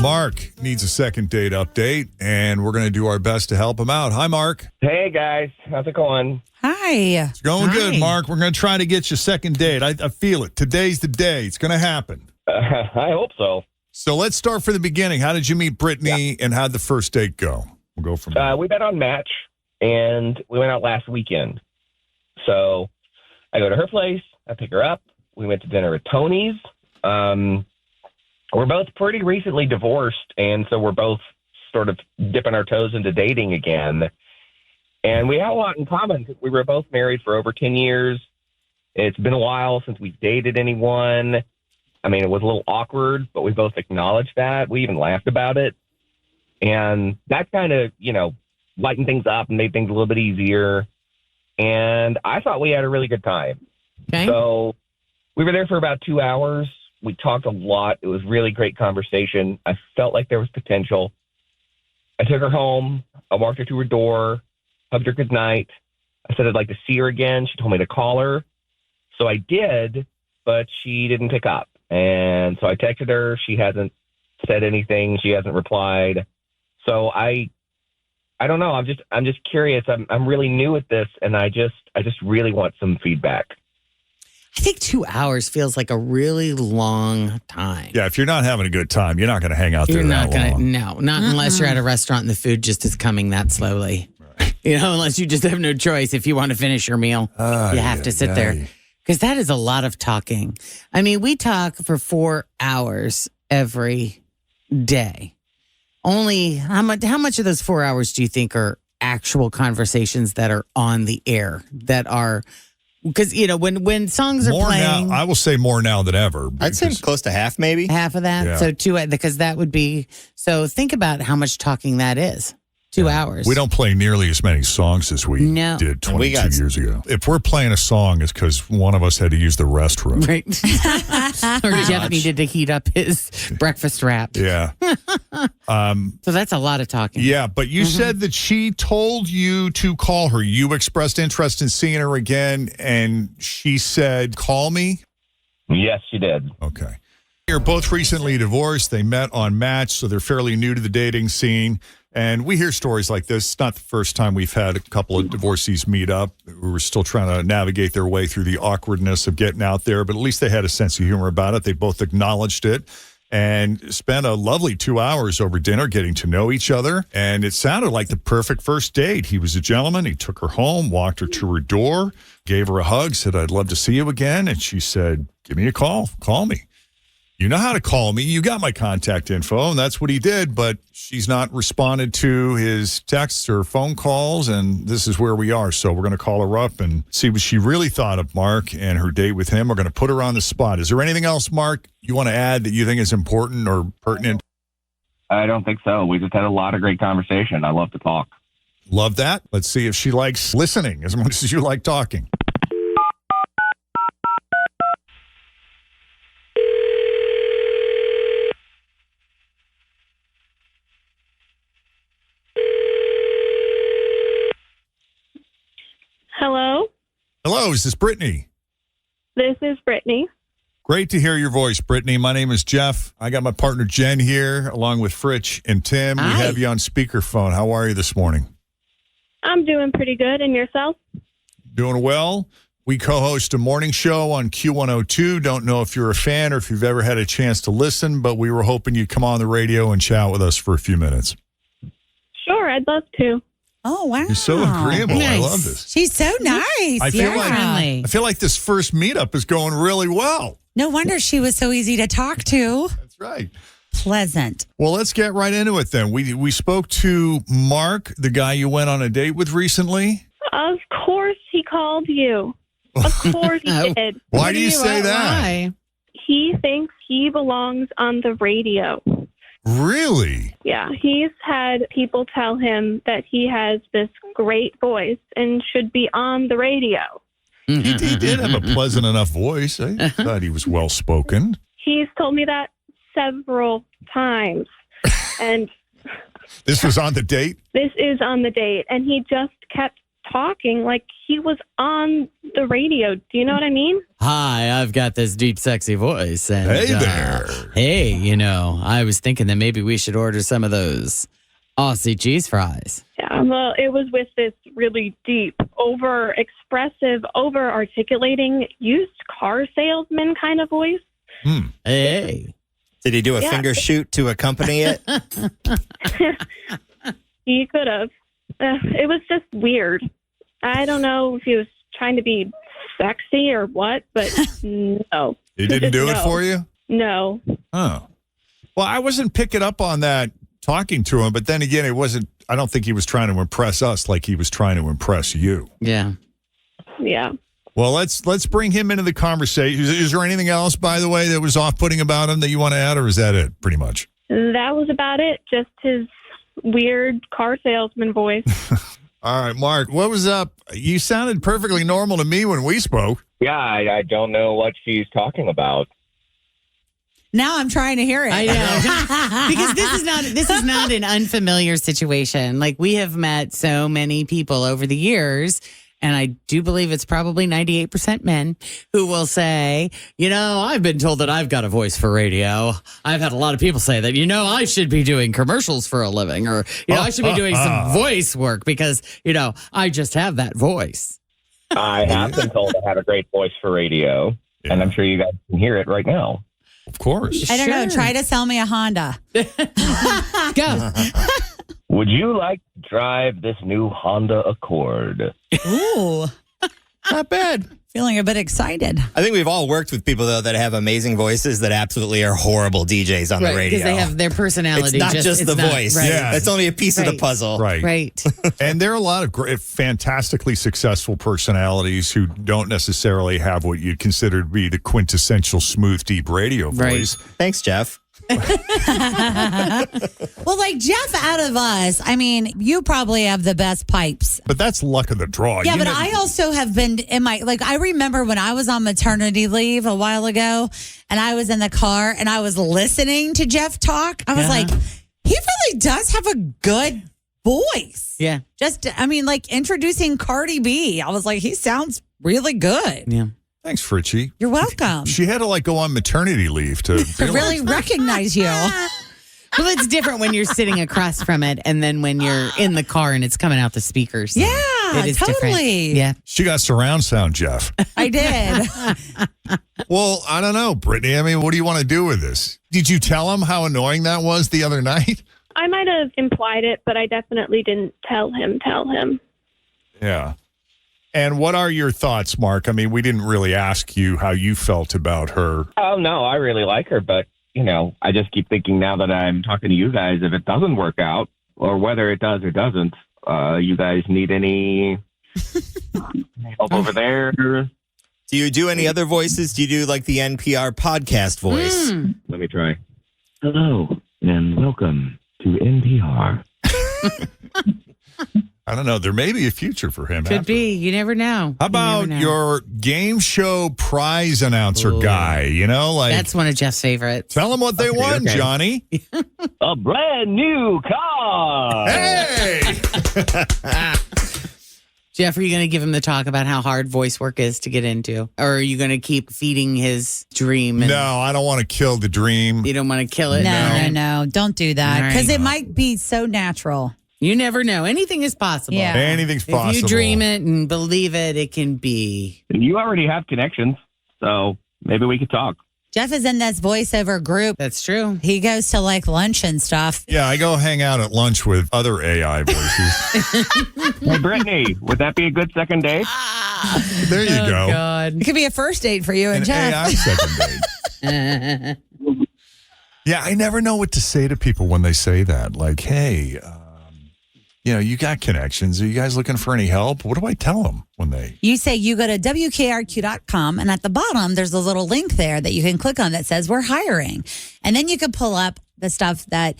Mark needs a second date update, and we're going to do our best to help him out. Hi, Mark. Hey, guys. How's it going? Hi. It's going good, Mark. We're going to try to get you a second date. I feel it. Today's the day. It's going to happen. I hope so. So let's start from the beginning. How did you meet Brittany, and how'd the first date go? We'll go from there. We met on Match, and we went out last weekend. So I go to her place. I pick her up. We went to dinner at Tony's. We're both pretty recently divorced, and so we're both sort of dipping our toes into dating again. And we have a lot in common because we were both married for over 10 years. It's been a while since we've dated anyone. I mean, it was a little awkward, but we both acknowledged that. We even laughed about it. And that kind of, lightened things up and made things a little bit easier. And I thought we had a really good time. Okay. So we were there for about 2 hours. We talked a lot. It was really great conversation. I felt like there was potential. I took her home. I walked her to her door, hugged her goodnight. I said I'd like to see her again. She told me to call her. So I did, but she didn't pick up. And so I texted her. She hasn't said anything. She hasn't replied. So I don't know. I'm just curious. I'm really new at this, and I just really want some feedback. I think 2 hours feels like a really long time. Yeah, if you're not having a good time, you're not going to hang out there that long. No, not unless you're at a restaurant and the food just is coming that slowly. Right. Unless you just have no choice. If you want to finish your meal, you have to sit there. Because that is a lot of talking. I mean, we talk for 4 hours every day. Only how much of those 4 hours do you think are actual conversations that are on the air, that are... Because, when songs are playing... Now, I will say more now than ever. I'd say close to half, maybe. Half of that? Yeah. So because that would be... So think about how much talking that is. 2 hours. We don't play nearly as many songs as we did 22 years ago. If we're playing a song, it's because one of us had to use the restroom. Right. Or Jeff needed to heat up his breakfast wrap. Yeah. So that's a lot of talking. Yeah, but you said that she told you to call her. You expressed interest in seeing her again, and she said, call me? Yes, she did. Okay. They're both recently divorced. They met on Match, so they're fairly new to the dating scene. And we hear stories like this. It's not the first time we've had a couple of divorcees meet up who were still trying to navigate their way through the awkwardness of getting out there. But at least they had a sense of humor about it. They both acknowledged it and spent a lovely 2 hours over dinner getting to know each other. And it sounded like the perfect first date. He was a gentleman. He took her home, walked her to her door, gave her a hug, said, I'd love to see you again. And she said, give me a call. Call me. You know how to call me. You got my contact info, and that's what he did. But she's not responded to his texts or phone calls, and this is where we are. So we're going to call her up and see what she really thought of Mark and her date with him. We're going to put her on the spot. Is there anything else, Mark, you want to add that you think is important or pertinent? I don't think so. We just had a lot of great conversation. I love to talk. Love that. Let's see if she likes listening as much as you like talking. Hello? Hello, is this Brittany? This is Brittany. Great to hear your voice, Brittany. My name is Jeff. I got my partner Jenn here, along with Fritch and Tim. Hi. We have you on speakerphone. How are you this morning? I'm doing pretty good. And yourself? Doing well. We co-host a morning show on Q102. Don't know if you're a fan or if you've ever had a chance to listen, but we were hoping you'd come on the radio and chat with us for a few minutes. Sure, I'd love to. Oh, wow. You're so agreeable. Nice. I love this. She's so nice. I feel like this first meetup is going really well. No wonder she was so easy to talk to. That's right. Pleasant. Well, let's get right into it then. We spoke to Mark, the guy you went on a date with recently. Of course he called you. Of course he did. Why do you say that? Why? He thinks he belongs on the radio. Really? Yeah, he's had people tell him that he has this great voice and should be on the radio. He did have a pleasant enough voice. I thought he was well-spoken. He's told me that several times. And this was on the date? This is on the date. And he just kept talking like he was on the radio. Do you know what I mean? Hi, I've got this deep, sexy voice. And, Hey there. Hey, I was thinking that maybe we should order some of those Aussie cheese fries. Yeah, well, it was with this really deep, over-expressive, over-articulating, used car salesman kind of voice. Hey. Did he do a Yeah. finger shoot to accompany it? He could have. It was just weird. I don't know if he was trying to be sexy or what, but no. He didn't do it No. for you? No. Oh. Well, I wasn't picking up on that talking to him, but then again, I don't think he was trying to impress us like he was trying to impress you. Yeah. Yeah. Well, let's bring him into the conversation. Is there anything else, by the way, that was off-putting about him that you want to add, or is that it, pretty much? That was about it. Just his weird car salesman voice. All right, Mark, what was up? You sounded perfectly normal to me when we spoke. Yeah, I don't know what she's talking about. Now I'm trying to hear it. I know. Because this is not an unfamiliar situation. Like, we have met so many people over the years, and I do believe it's probably 98% men who will say, I've been told that I've got a voice for radio. I've had a lot of people say that, I should be doing commercials for a living, or, I should be doing some voice work because, I just have that voice. I have been told I have a great voice for radio, and I'm sure you guys can hear it right now. Of course. I don't know. Sure. Try to sell me a Honda. Go. Would you like to drive this new Honda Accord? Ooh, Not bad. feeling a bit excited. I think we've all worked with people, though, that have amazing voices that absolutely are horrible DJs on the radio. Because they have their personality. It's not just the voice. Right. Yeah. That's only a piece of the Right. puzzle. Right. Right. And there are a lot of great, fantastically successful personalities who don't necessarily have what you'd consider to be the quintessential smooth, deep radio Right. voice. Thanks, Jeff. Well, like Jeff, out of us, I mean, you probably have the best pipes. But that's luck of the draw. Yeah, You but know- I also have been I remember when I was on maternity leave a while ago and I was in the car and I was listening to Jeff talk. I was like, he really does have a good voice. Yeah. Like introducing Cardi B. I was like, he sounds really good. Yeah. Thanks, Fritchie. You're welcome. She had to go on maternity leave to To really recognize you. Well, it's different when you're sitting across from it and then when you're in the car and it's coming out the speakers. Yeah, It is different. totally. Yeah. She got surround sound, Jeff. I did. Well, I don't know, Brittany. I mean, what do you want to do with this? Did you tell him how annoying that was the other night? I might have implied it, but I definitely didn't tell him. Yeah. And what are your thoughts, Mark? I mean, we didn't really ask you how you felt about her. Oh, no, I really like her, but, I just keep thinking now that I'm talking to you guys, if it doesn't work out, or whether it does or doesn't, you guys need any help over there? Do you do any other voices? Do you do like the NPR podcast voice? Let me try. Hello, and welcome to NPR. I don't know. There may be a future for him. Could after. be. You never know. How You about never know. your game show prize announcer guy? That's one of Jeff's favorites. tell them what they won, okay. Johnny. A brand new car! Hey! Jeff, are you going to give him the talk about how hard voice work is to get into? Or are you going to keep feeding his dream? And No, I don't want to kill the dream. You don't want to kill it? No. Don't do that. All right. Because it might be so natural. You never know. Anything is possible. Yeah. Anything's If possible. you dream it and believe it, it can be. You already have connections, so maybe we could talk. Jeff is in this voiceover group. That's true. He goes to lunch and stuff. Yeah, I go hang out at lunch with other AI voices. Hey, Brittany, would that be a good second date? There you Oh, go. God. It could be a first date for you and An Jeff. AI second date. Yeah, I never know what to say to people when they say that. Like, hey, you got connections. Are you guys looking for any help? What do I tell them when they... You say you go to WKRQ.com, and at the bottom, there's a little link there that you can click on that says we're hiring. And then you can pull up the stuff that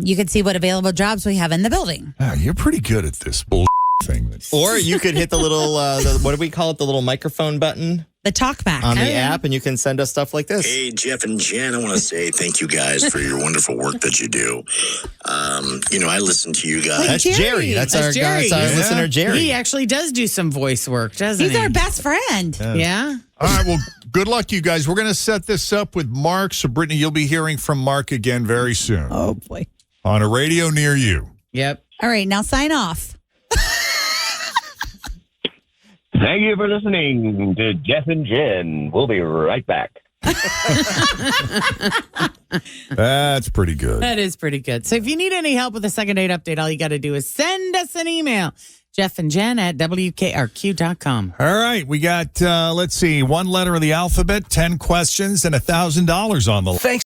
you can see what available jobs we have in the building. Ah, you're pretty good at this bull thing. Or you could hit the little, what do we call it? The little microphone button the talk back. on the app, and you can send us stuff like this. Hey, Jeff and Jen, I want to say thank you guys for your wonderful work that you do. I listen to you guys. That's Jerry. That's our listener, Jerry. He actually does do some voice work, doesn't he? He's our best friend. Yeah. All right. Well, good luck, you guys. We're going to set this up with Mark. So, Brittany, you'll be hearing from Mark again very soon. Oh, boy. On a radio near you. Yep. All right, now sign off. Thank you for listening to Jeff and Jen. We'll be right back. That's pretty good. That is pretty good. So if you need any help with the second date update, all you got to do is send us an email. Jeff and Jen at WKRQ.com. All right. We got, let's see, one letter of the alphabet, 10 questions, and $1,000 on the